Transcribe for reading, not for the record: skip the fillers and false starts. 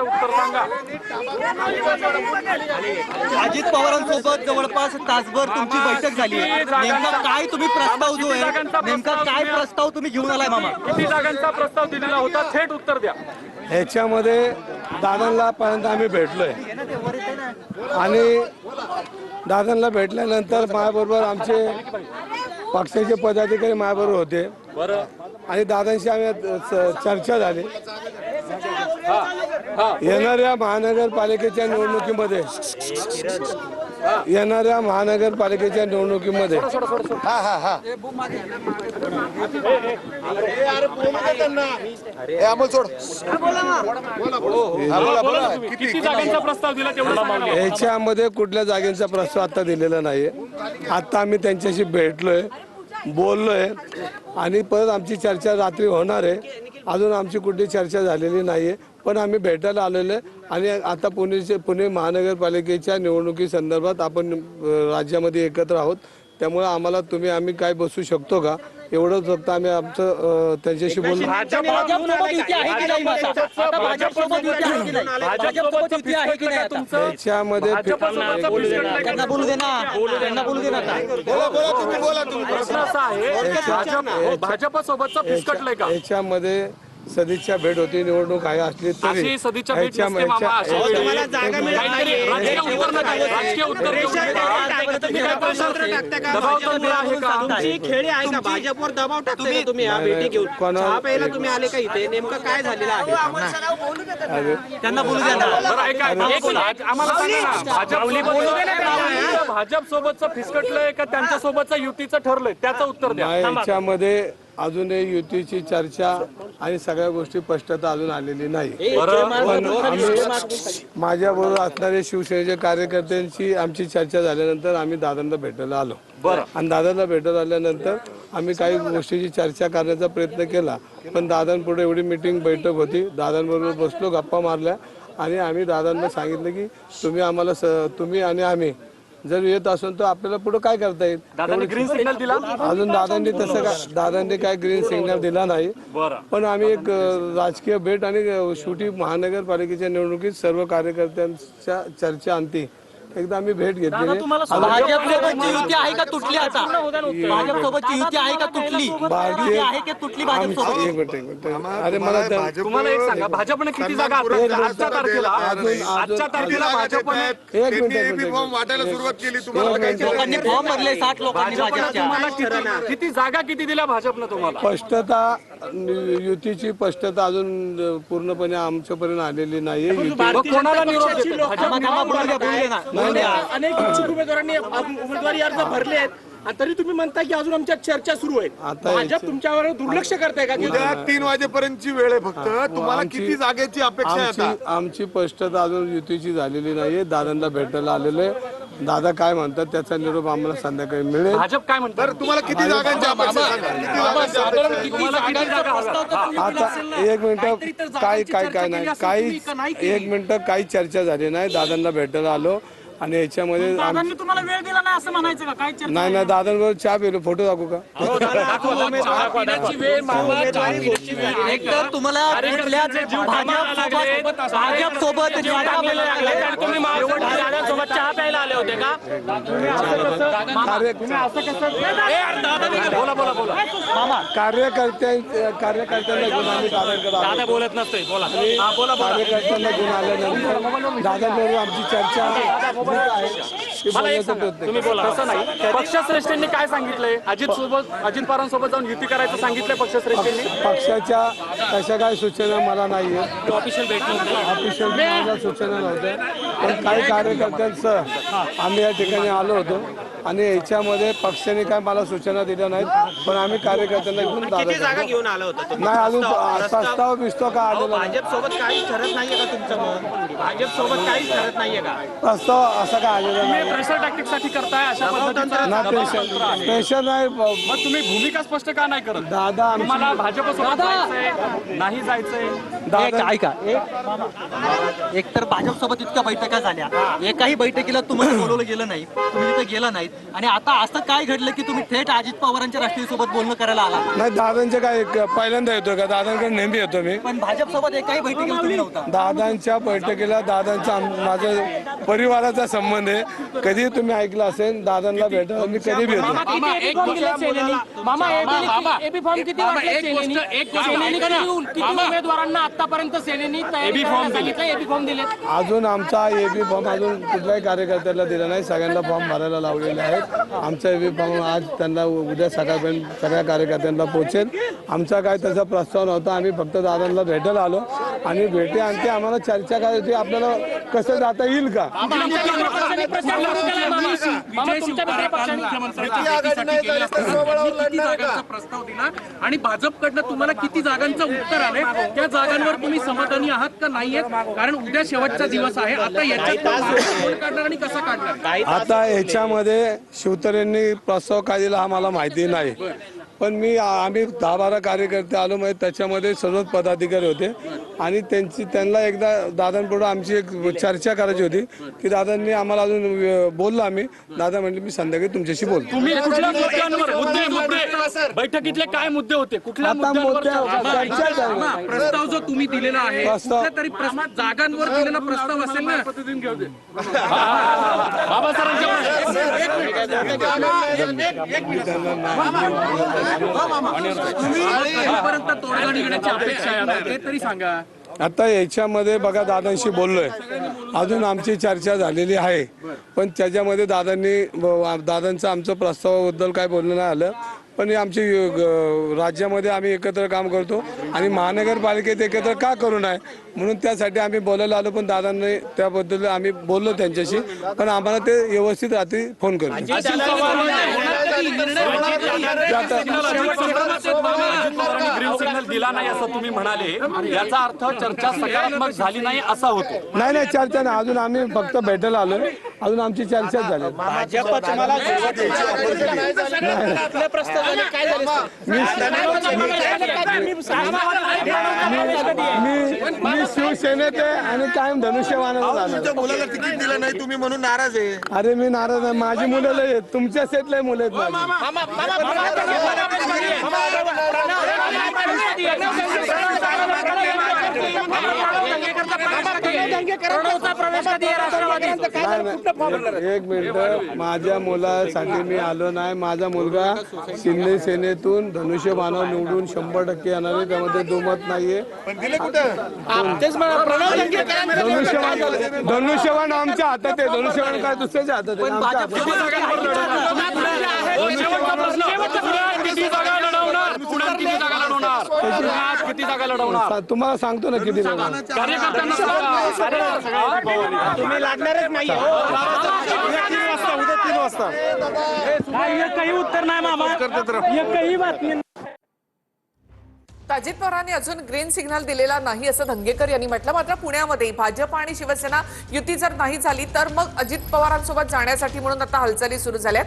उत्तर सांगा। अजित पवारांसोबत जवळपास तासभर तुमची बैठक झाली आहे। नेमका काय तुम्ही प्रस्ताव जो आहे नेमका काय प्रस्ताव तुम्ही घेऊन आलाय मामा? किती जागांचा प्रस्ताव दिलेला होता थेट उत्तर द्या। ह्याच्यामध्ये दादांना पहिल्यांदा आम्ही भेटलोय आणि दादांना भेटल्यानंतर माझ्याबरोबर आमचे पक्षाचे पदाधिकारी माझ्याबरोबर होते बरं आणि दादांशी आम्ही चर्चा झाली। येणाऱ्या महानगरपालिकेच्या निवडणुकीमध्ये किती जागांचा प्रस्ताव दिला तेवढं सांगा। ह्याच्यामध्ये कुठल्या जागेचा प्रस्ताव आता दिलेला नाहीये। आता आम्ही त्यांच्याशी भेटलोय, बोललोय आणि परत आमची चर्चा रात्री होणार आहे। अजून आमची कुठली चर्चा झालेली नाहीये, पण आम्ही भेटायला आलेलो आहे आणि आता पुणे महानगरपालिकेच्या निवडणुकी संदर्भात आपण राज्यामध्ये एकत्र आहोत। त्यामुळे आम्ही काय बसू शकतो का एवढंच फक्त आम्ही आमचं त्यांच्याशी बोललो। त्याच्यामध्ये भाजप सोबतचा फिसकटलंय का? याच्यामध्ये सदिच्छा भेट होती, निवडणूक आहे असली तरी सदिच्छा भेट नसते मामा। खेळी आहे का? भाजपवर दबाव टाकताय का तुम्ही? भेटी घेऊन चहा प्यायला तुम्ही आले का इथे? नेमकं काय झालेलं आहे? त्यांना बोलू द्या ना। आम्हाला भाजप सोबतचं फिसकटलंय का त्यांच्या सोबतचं युतीचं ठरलंय त्याचं उत्तर द्या। याच्यामध्ये अजूनही युतीची चर्चा आणि सगळ्या गोष्टी स्पष्टता अजून आलेली नाही। पण माझ्याबरोबर असणारे शिवसेनेच्या कार्यकर्त्यांची आमची चर्चा झाल्यानंतर आम्ही दादांना भेटायला आलो आणि दादांना भेटायला आल्यानंतर आम्ही काही गोष्टीची चर्चा करण्याचा प्रयत्न केला, पण दादांपुढे एवढी मीटिंग बैठक होती, दादांबरोबर बसलो, गप्पा मारल्या आणि आम्ही दादांना सांगितलं की तुम्ही आणि आम्ही जर येत असेल तर आपल्याला पुढे काय करता येईल। ग्रीन सिग्नल दिला अजून दादांनी काय ग्रीन सिग्नल दिला नाही, पण आम्ही एक राजकीय भेट आणि शेवटी महानगरपालिकेच्या निवडणुकीत सर्व कार्यकर्त्यांच्या चर्चा अंती एकदा आम्ही भेट घेतली। भाजपसोबतची युती आहे का तुटली? आता भाजपसोबतची युती आहे का तुटली? आहे की तुटली भाजपसोबत? एक मिनिट अरे मला तुम्हाला एक सांगा, भाजपने किती जागा आजच्या तारखेला भाजपने एक मिनिट वाटायला सुरुवात केली तुम्हाला? लोकांनी फॉर्म भरले 60 लोकांनी भाजपच्या। किती जागा किती दिल्या भाजपनं तुम्हाला? स्पष्टता युतीची स्पष्टता अजून पूर्णपणे आमच्यापर्यंत आलेली नाहीये। कोणाला निरोप देतो? अनेक इच्छुक उमेदवारांनी उमेदवारी अर्ज भरले आहेत आणि तरी तुम्ही म्हणता की अजून आमच्या चर्चा सुरू आहे। भाजप तुमच्यावर दुर्लक्ष करताय का? उद्या 3 वाजेपर्यंतची वेळ आहे फक्त, तुम्हाला किती जागेची अपेक्षा आहे? आमची स्पष्टता अजून युतीची झालेली नाहीये। दादांना भेटायला आलेलो आहे, दादा काय म्हणतात त्याचा निरोप आम्हाला संध्याकाळी मिळेल। भाजप काय म्हणतात? तुम्हाला किती जागांची अपेक्षा आहे? आता एक मिनिट काय एक मिनिट काही चर्चा झाली नाही। दादांना भेटायला आलो आणि याच्यामध्ये तुम्हाला वेळ दिला नाही असं म्हणायचं का? काय नाही दादांबरोबर चहा पिलो, फोटो दाखवू का? एक तर तुम्हाला भाजपसोबत चहा प्यायला आले होते का? कार्यकर्त्यांना घेऊन आम्ही दादांकडे बोलत नसते कार्यकर्त्यांना घेऊन आल्यानंतर दादांबरोबर आमची चर्चा तुम्ही बोला। तसं नाही, पक्षश्रेष्ठींनी काय सांगितलंय? अजित पवारांसोबत जाऊन युती करायचं सांगितलंय पक्षश्रेष्ठींनी? पक्षाच्या तशा काही सूचना मला नाहीये, ऑफिशियल ऑफिशियल माझ्या सूचना नव्हत्या, पण काही कार्यकर्त्यांसह आम्ही या ठिकाणी आलो होतो आणि याच्यामध्ये पक्षाने काय मला सूचना दिल्या नाहीत, पण आम्ही कार्यकर्त्यांना घेऊन जागा घेऊन आलो होतो नाही अजून प्रस्ताव बिस्ताव का आलेला नाही। भाजपसोबत काहीच ठरत नाहीये का तुमचं? भाजपसोबत काहीच ठरत नाहीये का? प्रस्ताव असा काय आलेला नाही। प्रेशर टॅक्टिक साठी करताय अशा पद्धतीचं? पेशा नाही। मग तुम्ही भूमिका स्पष्ट का नाही करत? दादा तुम्हाला भाजपसोबत जायचंय नाही जायचंय? ऐका, एक तर भाजपसोबत इतक्या बैठका झाल्या, एकाही बैठकीला तुम्हाला बोलवलं गेलं नाही, तुम्ही तिथे गेला नाही, आणि आता असं काय घडलं की तुम्ही थेट अजित पवारांच्या राष्ट्रीय सोबत बोलणं करायला आला? नाही दादांच्या काय पहिल्यांदा येतो का? दादांकडे नेहमी येतो मी. पण भाजप सोबत एकाही बैठकीला तुम्ही नव्हता. दादांच्या बैठकीला दादांचा माझा परिवाराचा संबंध आहे. कधी तुम्ही ऐकलं असेल दादांना भेटायला मी कधी भेटतो. उमेदवारांना आतापर्यंत सेनेनी एबी फॉर्म दिले. अजून आमचा एबी फॉर्म अजून कुठल्याही कार्यकर्त्याला दिला नाही. सगळ्यांना फॉर्म भरायला लावलेले आहेत. आमचा एबी फॉर्म आज त्यांना उद्या सकाळपर्यंत सगळ्या कार्यकर्त्यांना पोहोचेल. आमचा काय त्याचा प्रस्ताव नव्हता. आम्ही फक्त दादांना भेटायला आलो आणि भेटे आणि ते आम्हाला चर्चा करायची आपल्याला कसं जाता येईल का. प्रस्ताव दिला आणि भाजपकडनं तुम्हाला किती जागांचं उत्तर आले, त्या जागांवर तुम्ही समाधानी आहात का नाही आहेत? कारण उद्या शेवटचा दिवस आहे. आता याच्यात कोण काढणार आणि कसा काढणार? आता याच्यामध्ये शिवतरेंनी प्रस्ताव काय दिला हा मला माहिती नाही. पण आम्ही 10-12 कार्यकर्ते आलो म्हणजे त्याच्यामध्ये सर्वच पदाधिकारी होते आणि त्यांना एकदा दादांपुढे आमची एक चर्चा करायची होती की दादांनी आम्हाला अजून बोललो आम्ही. दादा म्हणले मी संध्याकाळी तुमच्याशी बोलतो. तुम्ही कुठल्या मुद्द्यांवर मुद्दे बैठकीतले काय मुद्दे होते? कुठल्या प्रस्ताव जो तुम्ही दिलेला आहे प्रस्ताव- कुठल्या तरी जागांवर दिलेला प्रस्ताव असेल ना? बाबासाहेबांपर्यंत तोडगा निघण्याची अपेक्षा आहे आता, ते तरी सांगा. आता याच्यामध्ये बघा दादांशी बोललोय. अजून आमची चर्चा झालेली आहे. पण त्याच्यामध्ये दादांचं आमचं प्रस्तावाबद्दल काय बोलणं नाही आलं. पण आमची राज्यामध्ये आम्ही एकत्र काम करतो आणि महानगरपालिकेत एकत्र का करू नये म्हणून त्यासाठी आम्ही बोलायला आलो. पण दादांनी त्याबद्दल आम्ही बोललो त्यांच्याशी. पण आम्हाला ते व्यवस्थित रात्री फोन करतो. ग्रीन सिग्नल दिला नाही असं तुम्ही म्हणाले, याचा अर्थ चर्चा सकारात्मक झाली नाही असा होतो. नाही चर्चा नाही. अजून आम्ही फक्त भेटायला आलोय. अजून आमची चर्चा झाली. मी शिवसेनेत आहे आणि कायम धनुष्यबाणाला जाणार. मुलाला तिकीट दिलं नाही तुम्ही म्हणून नाराज आहे. अरे मी नाराज आहे. माझी मुलं लय आहेत. तुमच्या सेटला मुलं आहेत एक मिनिट. माझ्या मुलासाठी मी आलो नाही. माझा मुलगा शिंदे सेनेतून धनुष्यबाणावर निवडून 100% येणार आहे. त्यामध्ये दुमत नाहीये. धनुष्यबाण आमच्या हातात आहे. धनुष्यबाण काय दुसऱ्याच्या हातात आहे. आमच्या हातात. किती जागा लढवणार तुम्हाला सांगतो ना किती तुम्ही लागणारच नाही. काही उत्तर नाही मामा, काही बातमी. अजित पवारांनी अजून ग्रीन सिग्नल दिलेला नाही असं धंगेकर यांनी म्हटलं. मात्र पुण्यामध्ये भाजप आणि शिवसेना युती जर नाही झाली तर मग अजित पवारांसोबत जाण्यासाठी म्हणून आता हालचाली सुरू झाल्यात.